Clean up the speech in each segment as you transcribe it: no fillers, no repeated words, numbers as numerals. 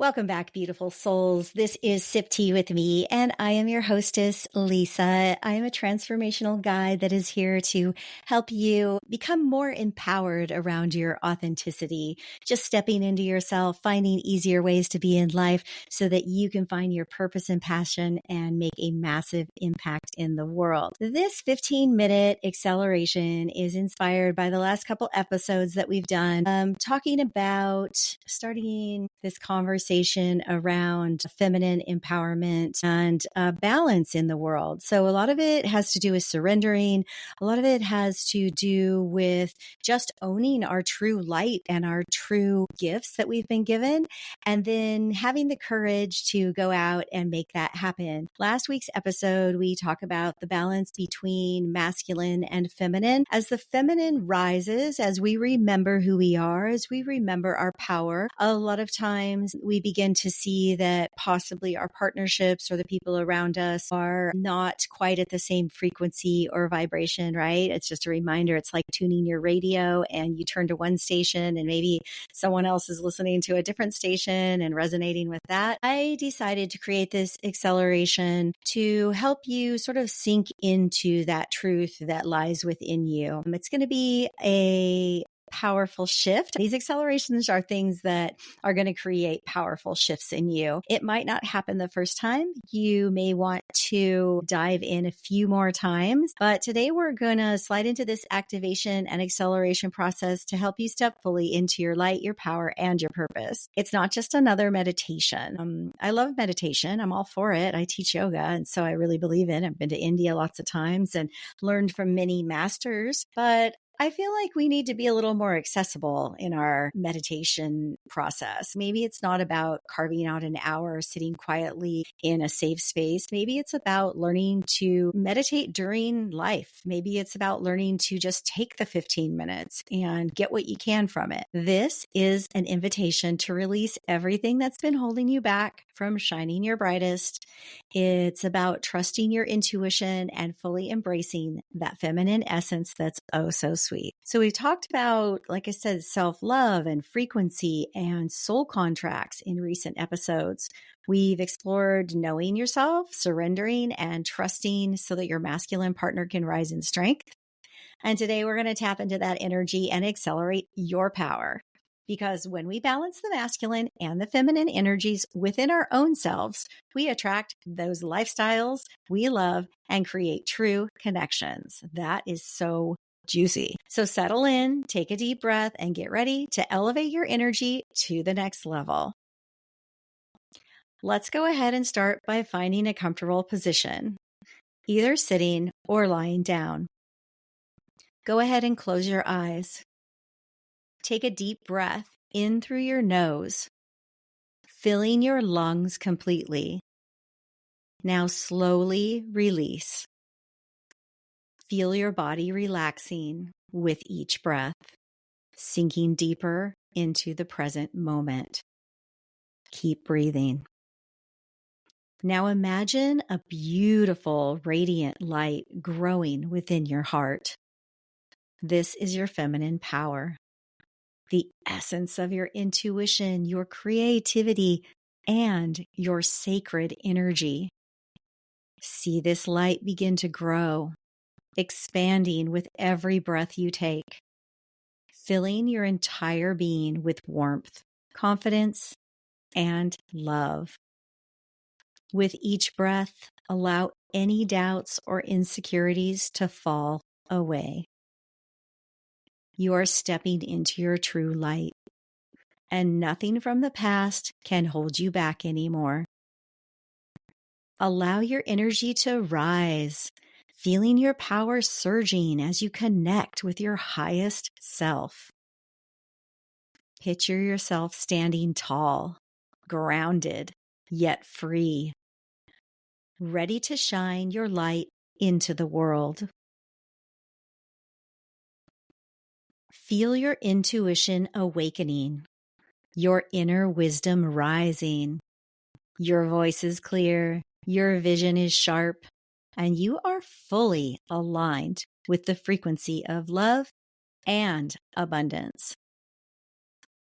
Welcome back, beautiful souls. This is Sip Tea with me, and I am your hostess, Lisa. I am a transformational guide that is here to help you become more empowered around your authenticity, just stepping into yourself, finding easier ways to be in life so that you can find your purpose and passion and make a massive impact in the world. This 15-minute acceleration is inspired by the last couple episodes that we've done, talking about starting this conversation around feminine empowerment and balance in the world. So a lot of it has to do with surrendering. A lot of it has to do with just owning our true light and our true gifts that we've been given, and then having the courage to go out and make that happen. Last week's episode, we talk about the balance between masculine and feminine. As the feminine rises, as we remember who we are, as we remember our power, a lot of times we begin to see that possibly our partnerships or the people around us are not quite at the same frequency or vibration, right? It's just a reminder. It's like tuning your radio and you turn to one station and maybe someone else is listening to a different station and resonating with that. I decided to create this acceleration to help you sort of sink into that truth that lies within you. It's going to be a powerful shift. These accelerations are things that are going to create powerful shifts in you. It might not happen the first time. You may want to dive in a few more times, but today we're going to slide into this activation and acceleration process to help you step fully into your light, your power, and your purpose. It's not just another meditation. I love meditation. I'm all for it. I teach yoga, and so I really believe in it. I've been to India lots of times and learned from many masters, but I feel like we need to be a little more accessible in our meditation process. Maybe it's not about carving out an hour sitting quietly in a safe space. Maybe it's about learning to meditate during life. Maybe it's about learning to just take the 15 minutes and get what you can from it. This is an invitation to release everything that's been holding you back from shining your brightest. It's about trusting your intuition and fully embracing that feminine essence that's oh so sweet. So we've talked about, like I said, self-love and frequency and soul contracts in recent episodes. We've explored knowing yourself, surrendering, and trusting so that your masculine partner can rise in strength. And today we're going to tap into that energy and accelerate your power. Because when we balance the masculine and the feminine energies within our own selves, we attract those lifestyles we love and create true connections. That is so juicy. So settle in, take a deep breath, and get ready to elevate your energy to the next level. Let's go ahead and start by finding a comfortable position, either sitting or lying down. Go ahead and close your eyes. Take a deep breath in through your nose, filling your lungs completely. Now slowly release. Feel your body relaxing with each breath, sinking deeper into the present moment. Keep breathing. Now imagine a beautiful, radiant light growing within your heart. This is your feminine power, the essence of your intuition, your creativity, and your sacred energy. See this light begin to grow, expanding with every breath you take, filling your entire being with warmth, confidence, and love. With each breath, allow any doubts or insecurities to fall away. You are stepping into your true light, and nothing from the past can hold you back anymore. Allow your energy to rise, feeling your power surging as you connect with your highest self. Picture yourself standing tall, grounded, yet free, ready to shine your light into the world. Feel your intuition awakening, your inner wisdom rising. Your voice is clear, your vision is sharp, and you are fully aligned with the frequency of love and abundance.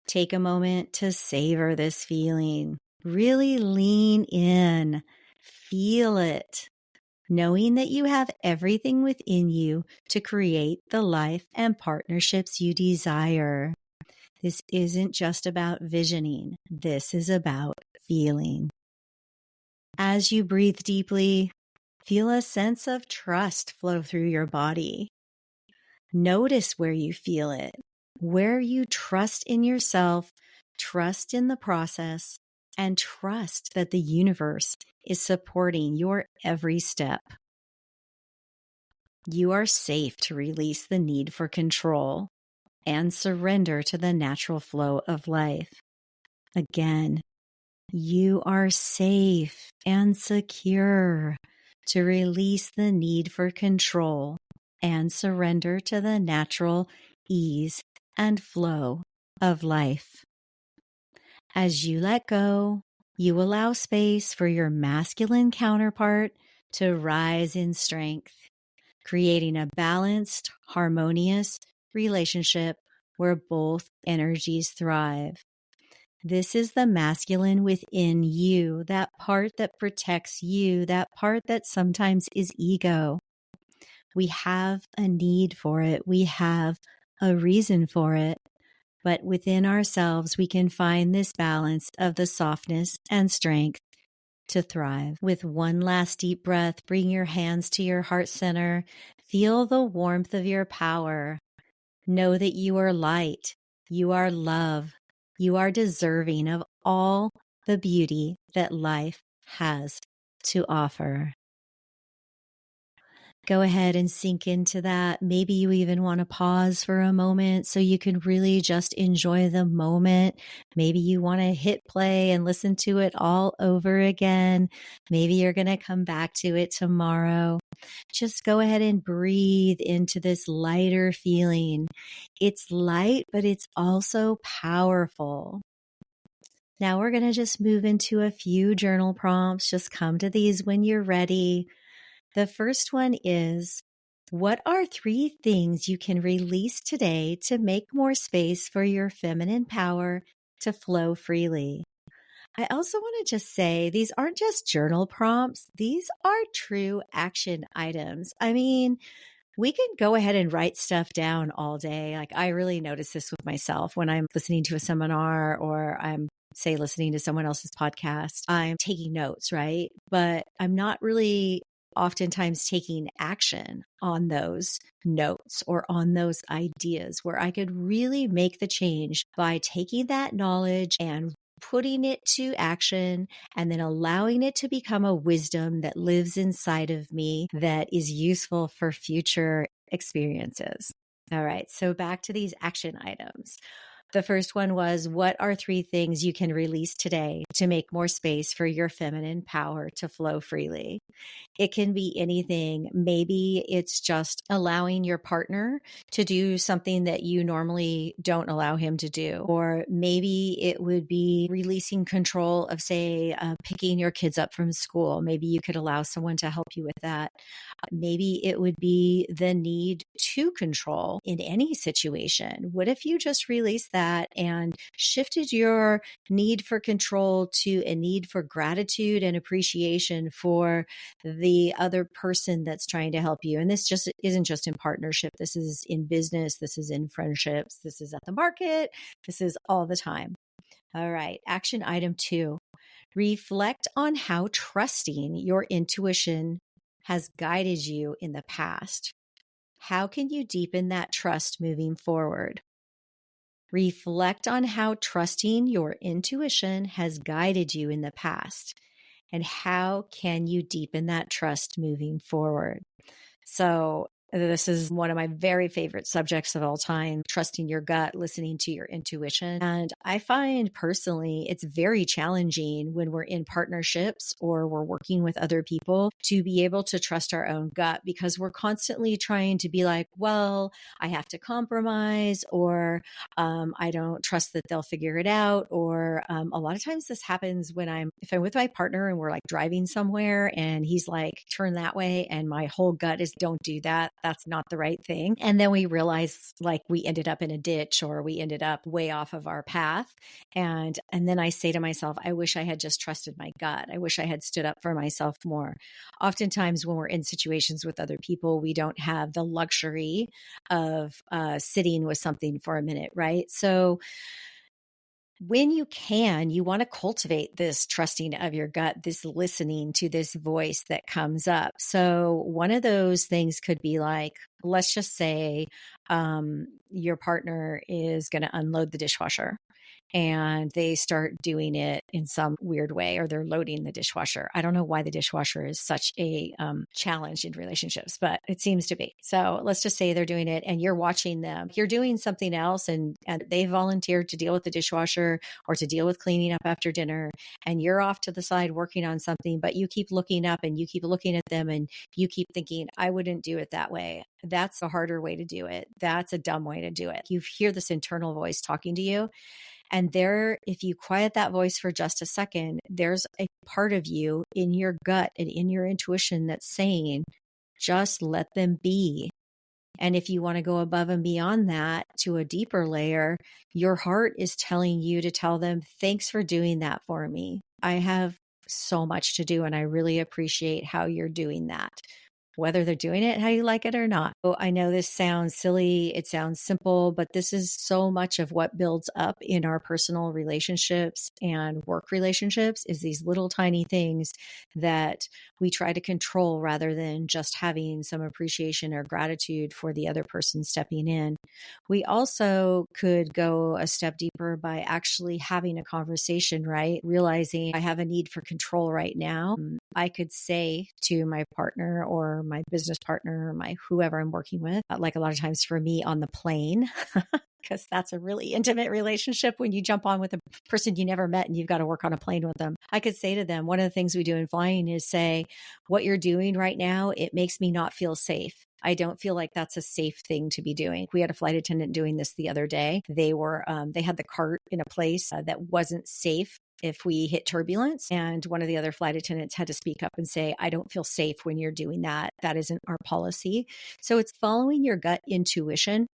Take a moment to savor this feeling. Really lean in, feel it, knowing that you have everything within you to create the life and partnerships you desire. This isn't just about visioning. This is about feeling. As you breathe deeply, feel a sense of trust flow through your body. Notice where you feel it, where you trust in yourself, trust in the process, and trust that the universe is supporting your every step. You are safe to release the need for control and surrender to the natural flow of life. Again, you are safe and secure to release the need for control and surrender to the natural ease and flow of life. As you let go, you allow space for your masculine counterpart to rise in strength, creating a balanced, harmonious relationship where both energies thrive. This is the masculine within you, that part that protects you, that part that sometimes is ego. We have a need for it. We have a reason for it. But within ourselves, we can find this balance of the softness and strength to thrive. With one last deep breath, bring your hands to your heart center. Feel the warmth of your power. Know that you are light. You are love. You are deserving of all the beauty that life has to offer. Go ahead and sink into that. Maybe you even want to pause for a moment so you can really just enjoy the moment. Maybe you want to hit play and listen to it all over again. Maybe you're going to come back to it tomorrow. Just go ahead and breathe into this lighter feeling. It's light, but it's also powerful. Now we're going to just move into a few journal prompts. Just come to these when you're ready. The first one is, what are 3 things you can release today to make more space for your feminine power to flow freely? I also want to just say these aren't just journal prompts. These are true action items. I mean, we can go ahead and write stuff down all day. Like, I really notice this with myself when I'm listening to a seminar or I'm, say, listening to someone else's podcast. I'm taking notes, right? But I'm not really oftentimes taking action on those notes or on those ideas where I could really make the change by taking that knowledge and putting it to action and then allowing it to become a wisdom that lives inside of me that is useful for future experiences. All right, so back to these action items. The first one was, what are 3 things you can release today to make more space for your feminine power to flow freely? It can be anything. Maybe it's just allowing your partner to do something that you normally don't allow him to do. Or maybe it would be releasing control of, say, picking your kids up from school. Maybe you could allow someone to help you with that. Maybe it would be the need to control in any situation. What if you just released that and shifted your need for control to a need for gratitude and appreciation for the other person that's trying to help you? And this just isn't just in partnership. This is in business. This is in friendships. This is at the market. This is all the time. All right. Action item 2, reflect on how trusting your intuition has guided you in the past. How can you deepen that trust moving forward? Reflect on how trusting your intuition has guided you in the past, and how can you deepen that trust moving forward? So this is one of my very favorite subjects of all time, trusting your gut, listening to your intuition. And I find personally, it's very challenging when we're in partnerships or we're working with other people to be able to trust our own gut, because we're constantly trying to be like, well, I have to compromise, or I don't trust that they'll figure it out. Or a lot of times this happens when if I'm with my partner and we're like driving somewhere and he's like, turn that way. And my whole gut is, don't do that. that's not the right thing. And then we realize like we ended up in a ditch or we ended up way off of our path. And then I say to myself, I wish I had just trusted my gut. I wish I had stood up for myself more. Oftentimes when we're in situations with other people, we don't have the luxury of sitting with something for a minute, right? So when you can, you want to cultivate this trusting of your gut, this listening to this voice that comes up. So one of those things could be like, let's just say your partner is going to unload the dishwasher and they start doing it in some weird way, or they're loading the dishwasher. I don't know why the dishwasher is such a challenge in relationships, but it seems to be. So let's just say they're doing it and you're watching them. You're doing something else and they volunteered to deal with the dishwasher or to deal with cleaning up after dinner. And you're off to the side working on something, but you keep looking up and you keep looking at them and you keep thinking, I wouldn't do it that way. That's a harder way to do it. That's a dumb way to do it. You hear this internal voice talking to you. And there, if you quiet that voice for just a second, there's a part of you in your gut and in your intuition that's saying, just let them be. And if you want to go above and beyond that to a deeper layer, your heart is telling you to tell them, thanks for doing that for me. I have so much to do and I really appreciate how you're doing that, whether they're doing it how you like it or not. Oh, I know this sounds silly. It sounds simple, but this is so much of what builds up in our personal relationships and work relationships is these little tiny things that we try to control rather than just having some appreciation or gratitude for the other person stepping in. We also could go a step deeper by actually having a conversation, right? Realizing I have a need for control right now. I could say to my partner or my business partner or my whoever I'm working with, like a lot of times for me on the plane, because that's a really intimate relationship when you jump on with a person you never met and you've got to work on a plane with them. I could say to them, one of the things we do in flying is say, what you're doing right now, it makes me not feel safe. I don't feel like that's a safe thing to be doing. We had a flight attendant doing this the other day. They had the cart in a place that wasn't safe if we hit turbulence. And one of the other flight attendants had to speak up and say, I don't feel safe when you're doing that. That isn't our policy. So it's following your gut intuition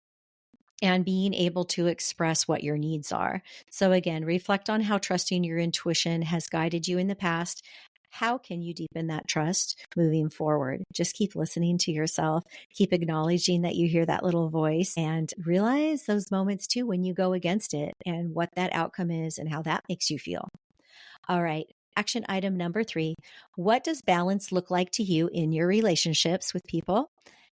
and being able to express what your needs are. So again, reflect on how trusting your intuition has guided you in the past. How can you deepen that trust moving forward? Just keep listening to yourself, keep acknowledging that you hear that little voice, and realize those moments too when you go against it and what that outcome is and how that makes you feel. All right. Action item number 3. What does balance look like to you in your relationships with people?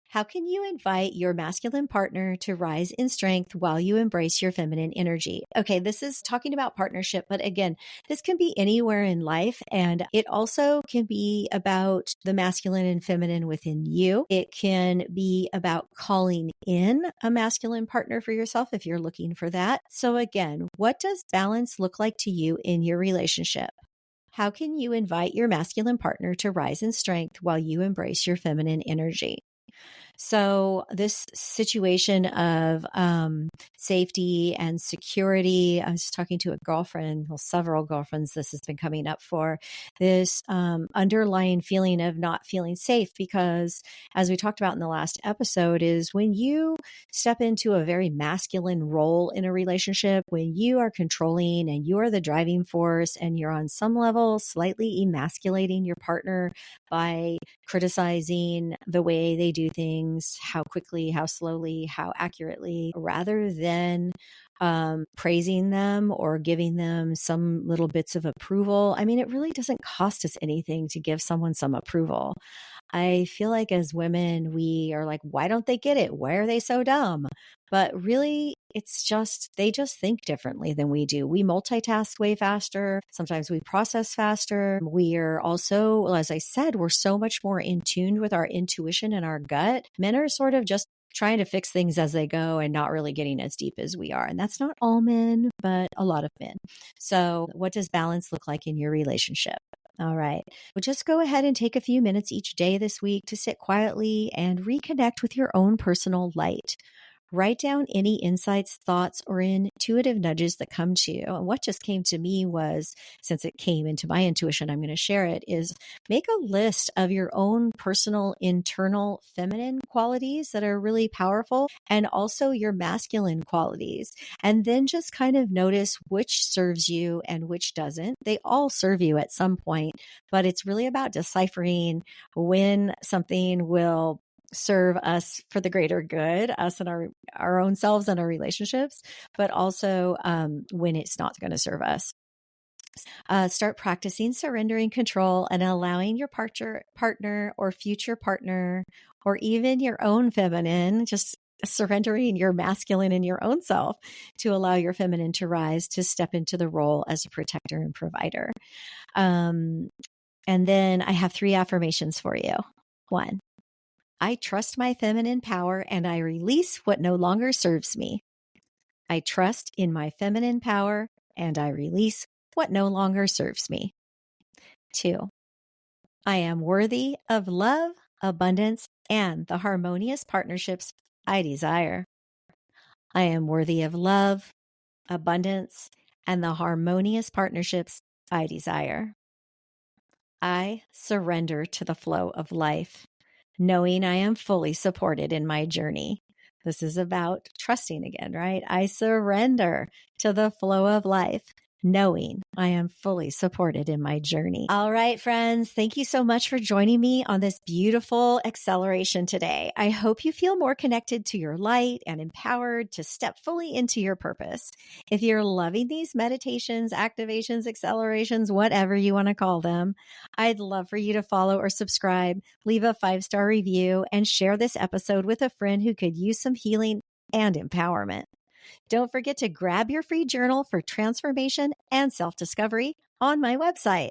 How can you invite your masculine partner to rise in strength while you embrace your feminine energy? Okay, this is talking about partnership, but again, this can be anywhere in life. And it also can be about the masculine and feminine within you. It can be about calling in a masculine partner for yourself if you're looking for that. So again, what does balance look like to you in your relationship? How can you invite your masculine partner to rise in strength while you embrace your feminine energy? So this situation of safety and security, I was talking to a girlfriend, well, several girlfriends, this has been coming up for this underlying feeling of not feeling safe because as we talked about in the last episode is when you step into a very masculine role in a relationship, when you are controlling and you are the driving force and you're on some level slightly emasculating your partner by criticizing the way they do things, how quickly, how slowly, how accurately, rather than praising them or giving them some little bits of approval. I mean, it really doesn't cost us anything to give someone some approval. I feel like as women, we are like, why don't they get it? Why are they so dumb? But really, it's just, they just think differently than we do. We multitask way faster. Sometimes we process faster. We are also, well, as I said, we're so much more in tune with our intuition and our gut. Men are sort of just trying to fix things as they go and not really getting as deep as we are. And that's not all men, but a lot of men. So what does balance look like in your relationship? All right. Well, just go ahead and take a few minutes each day this week to sit quietly and reconnect with your own personal light. Write down any insights, thoughts, or intuitive nudges that come to you. And what just came to me was, since it came into my intuition, I'm going to share it, is make a list of your own personal internal feminine qualities that are really powerful and also your masculine qualities. And then just kind of notice which serves you and which doesn't. They all serve you at some point, but it's really about deciphering when something will serve us for the greater good, us and our own selves and our relationships, but also when it's not going to serve us. Start practicing surrendering control and allowing your partner or future partner, or even your own feminine, just surrendering your masculine in your own self to allow your feminine to rise, to step into the role as a protector and provider. And then I have 3 affirmations for you. 1, I trust my feminine power and I release what no longer serves me. I trust in my feminine power and I release what no longer serves me. 2, I am worthy of love, abundance, and the harmonious partnerships I desire. I am worthy of love, abundance, and the harmonious partnerships I desire. I surrender to the flow of life, knowing I am fully supported in my journey. This is about trusting again, right? I surrender to the flow of life, knowing I am fully supported in my journey. All right, friends, thank you so much for joining me on this beautiful acceleration today. I hope you feel more connected to your light and empowered to step fully into your purpose. If you're loving these meditations, activations, accelerations, whatever you want to call them, I'd love for you to follow or subscribe, leave a 5-star review, and share this episode with a friend who could use some healing and empowerment. Don't forget to grab your free journal for transformation and self-discovery on my website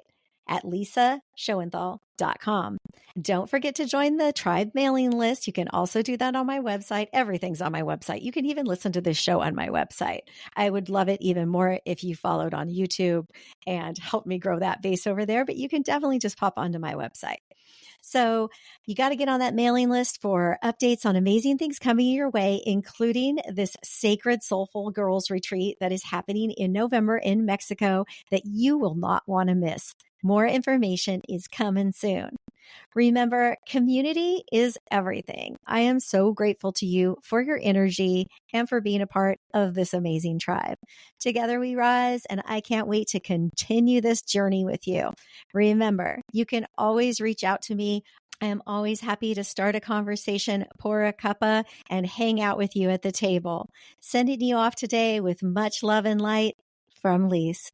at lisaschoenthal.com. Don't forget to join the tribe mailing list. You can also do that on my website. Everything's on my website. You can even listen to this show on my website. I would love it even more if you followed on YouTube and helped me grow that base over there, but you can definitely just pop onto my website. So you got to get on that mailing list for updates on amazing things coming your way, including this Sacred Soulful Girls Retreat that is happening in November in Mexico that you will not want to miss. More information is coming soon. Remember, community is everything. I am so grateful to you for your energy and for being a part of this amazing tribe. Together we rise, and I can't wait to continue this journey with you. Remember, you can always reach out to me. I am always happy to start a conversation, pour a cuppa, and hang out with you at the table. Sending you off today with much love and light from Lise.